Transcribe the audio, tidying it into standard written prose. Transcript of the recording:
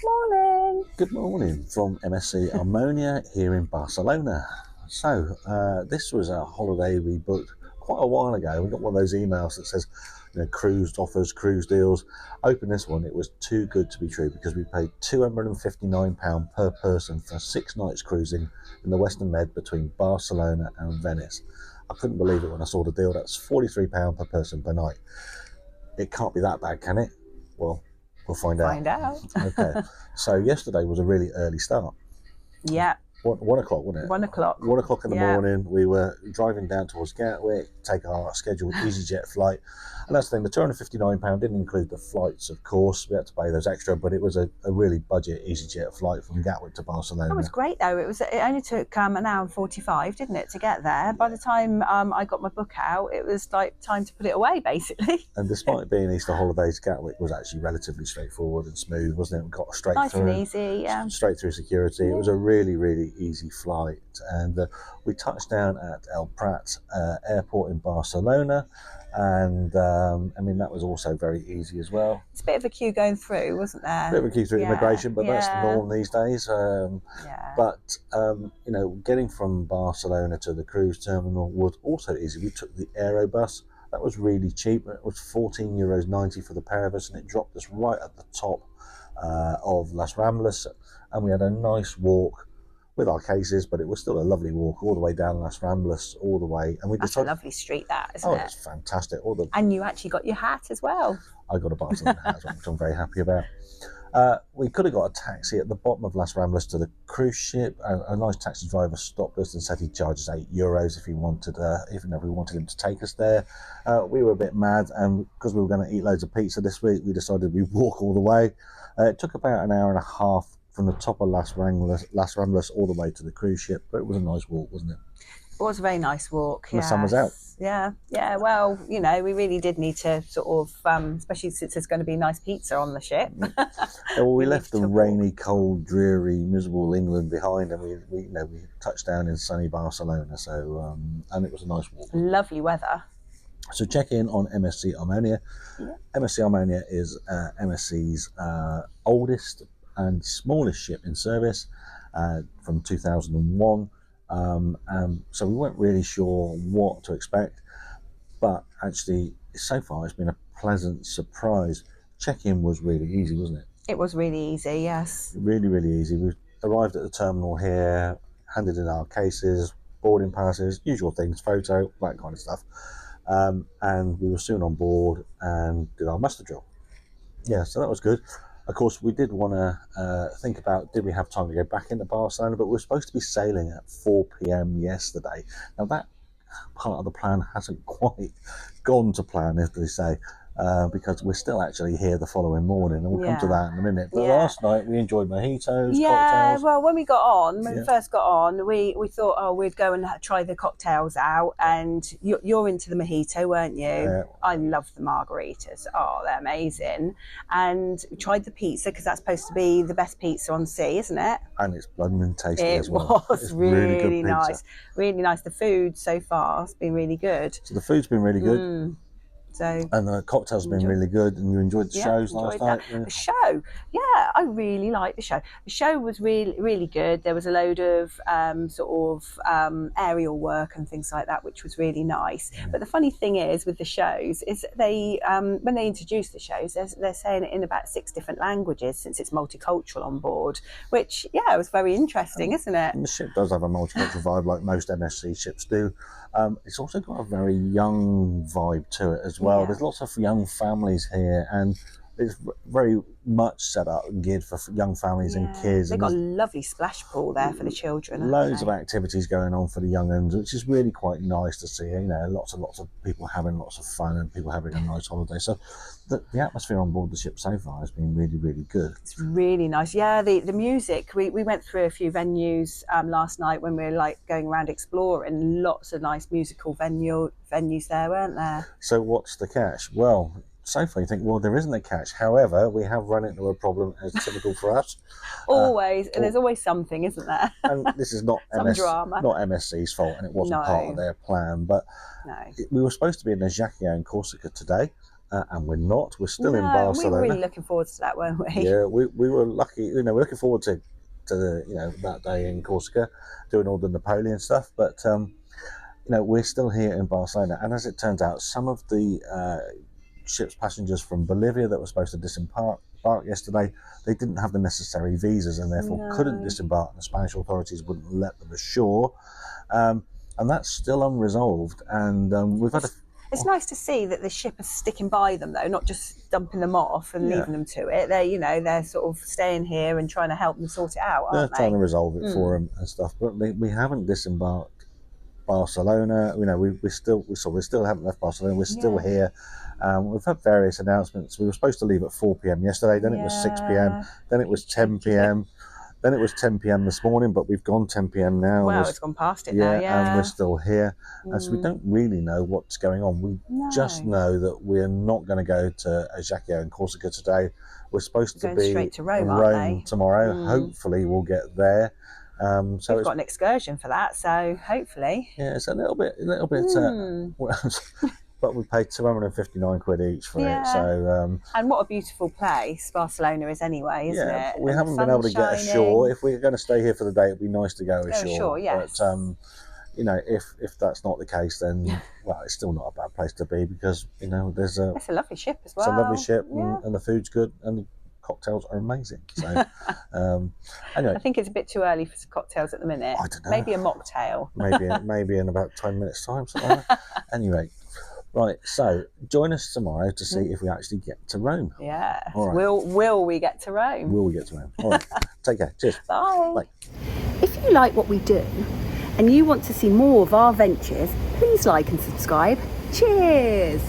Morning. Good morning from MSC Armonia here in Barcelona. So this was a holiday we booked quite a while ago. We got one of those emails that says, cruise offers, cruise deals. Open this one, it was too good to be true because we paid £259 per person for 6 nights cruising in the Western Med between Barcelona and Venice. I couldn't believe it when I saw the deal. That's £43 per person per night. It can't be that bad, can it? Well, we'll find out. Okay. So yesterday was a really early start. Yeah. 1 o'clock, wasn't it? 1 o'clock. 1 o'clock in the morning. We were driving down towards Gatwick, take our scheduled EasyJet flight. And that's the thing, the £259 didn't include the flights, of course. We had to pay those extra, but it was a really budget EasyJet flight from Gatwick to Barcelona. It was great though. It only took an hour and 45, didn't it, to get there? By the time I got my book out, it was like time to put it away, basically. And despite being Easter holidays, Gatwick was actually relatively straightforward and smooth, wasn't it? We got straight nice through. Nice and easy, yeah. Straight through security. Yeah. It was a really, really easy flight. And we touched down at El Prat airport in Barcelona. And that was also very easy as well. It's a bit of a queue going through, wasn't there? A bit of a queue through immigration, but that's the norm these days. But getting from Barcelona to the cruise terminal was also easy. We took the Aerobus. That was really cheap. It was €14.90 for the pair of us, and it dropped us right at the top of Las Ramblas. And we had a nice walk with our cases, but it was still a lovely walk all the way down Las Ramblas, all the way. And that's a lovely street, that, isn't it? Oh, it's fantastic. And you actually got your hat as well. I got a Barcelona hat as well, which I'm very happy about. We could have got a taxi at the bottom of Las Ramblas to the cruise ship. A nice taxi driver stopped us and said he'd charge us €8 if he wanted, even if we wanted him to take us there. We were a bit mad, and because we were going to eat loads of pizza this week, we decided we'd walk all the way. It took about an hour and a half from the top of Las Ramblas all the way to the cruise ship, but it was a nice walk, wasn't it? It was a very nice walk. And the sun was out. Yeah. Well, we really did need to sort of, especially since there's going to be nice pizza on the ship. Well, we left the rainy, cold, dreary, miserable England behind, and we touched down in sunny Barcelona. So, and it was a nice walk. Lovely weather. So check in on MSC Armonia. Yeah. MSC Armonia is MSC's oldest and smallest ship in service from 2001. So we weren't really sure what to expect, but actually so far it's been a pleasant surprise. Check-in was really easy, wasn't it? It was really easy, yes. Really, really easy. We arrived at the terminal here, handed in our cases, boarding passes, usual things, photo, that kind of stuff. And we were soon on board and did our muster drill. Yeah, so that was good. Of course, we did want to think about, did we have time to go back into Barcelona? But we were supposed to be sailing at 4 p.m. yesterday. Now, that part of the plan hasn't quite gone to plan, as they say, because we're still actually here the following morning, and we'll come to that in a minute. But last night, we enjoyed mojitos, cocktails. Well, when we first got on, we thought, we'd go and try the cocktails out, and you're into the mojito, weren't you? Yeah. I love the margaritas. Oh, they're amazing. And we tried the pizza, because that's supposed to be the best pizza on sea, isn't it? And it's blooming tasty as well. It was really nice. Really nice. The food so far has been really good. So the food's been really good. And the cocktails have been really good, and you enjoyed the shows last night. Yeah. The show, I really liked the show. The show was really, really good. There was a load of aerial work and things like that, which was really nice. Yeah. But the funny thing is with the shows is they, when they introduce the shows, they're saying it in about 6 different languages, since it's multicultural on board, which was very interesting, isn't it? And the ship does have a multicultural vibe, like most MSC ships do. It's also got a very young vibe to it as well. Yeah. There's lots of young families here, and it's very much set up and geared for young families and kids. They've got a lovely splash pool there for the children. Loads of activities going on for the young uns, which is really quite nice to see. Lots of people having lots of fun and people having a nice holiday. So the atmosphere on board the ship so far has been really, really good. It's really nice. Yeah, the music. We went through a few venues last night when we were going around exploring. Lots of nice musical venues there, weren't there? So what's the catch? Well, so far you think, well, there isn't a catch. However, we have run into a problem, as typical for us. Always, and there's always something, isn't there? And this is not drama. Not MSC's fault, and it wasn't part of their plan. But we were supposed to be in Ajaccio in Corsica today, and we're not. We're still in No, Barcelona. we were really looking forward to that, weren't we? Yeah, we were lucky. You know, we're looking forward to the, you know, that day in Corsica, doing all the Napoleon stuff. But you know, we're still here in Barcelona, and as it turns out, some of the ship's passengers from Bolivia that were supposed to disembark yesterday, they didn't have the necessary visas and therefore couldn't disembark. The Spanish authorities wouldn't let them ashore, and that's still unresolved. And we've had It's nice to see that the ship is sticking by them, though, not just dumping them off and leaving them to it. They're, you know, they're sort of staying here and trying to help them sort it out, aren't they're trying to resolve it for them and stuff. But we haven't disembarked Barcelona. You know, we still haven't left Barcelona. We're still here. We've had various announcements. We were supposed to leave at 4 p.m. yesterday. Then it was 6 p.m. Then it was 10 p.m. Then it was 10 p.m. this morning, but we've gone 10 p.m. now. Well, it's gone past it now, and we're still here. And so we don't really know what's going on. We just know that we're not going to go to Ajaccio in Corsica today. We're supposed to be straight to Rome, tomorrow. Hopefully we'll get there. So we've got an excursion for that, so hopefully. Yeah, it's a little bit. But we paid 259 quid each for it. So and what a beautiful place Barcelona is anyway, isn't it? We haven't been able to get ashore. If we're going to stay here for the day, it'd be nice to go ashore. Sure, yes. But you know, if that's not the case, then well, it's still not a bad place to be, because you know it's a lovely ship as well. It's a lovely ship, and the food's good, and the cocktails are amazing. So anyway, I think it's a bit too early for cocktails at the minute. I don't know. Maybe a mocktail. maybe in about 10 minutes time, something like that. Anyway. Right, so join us tomorrow to see if we actually get to Rome. Yeah. All right. Will we get to Rome? Will we get to Rome? All right. Take care. Cheers. Bye. Bye. If you like what we do and you want to see more of our ventures, please like and subscribe. Cheers.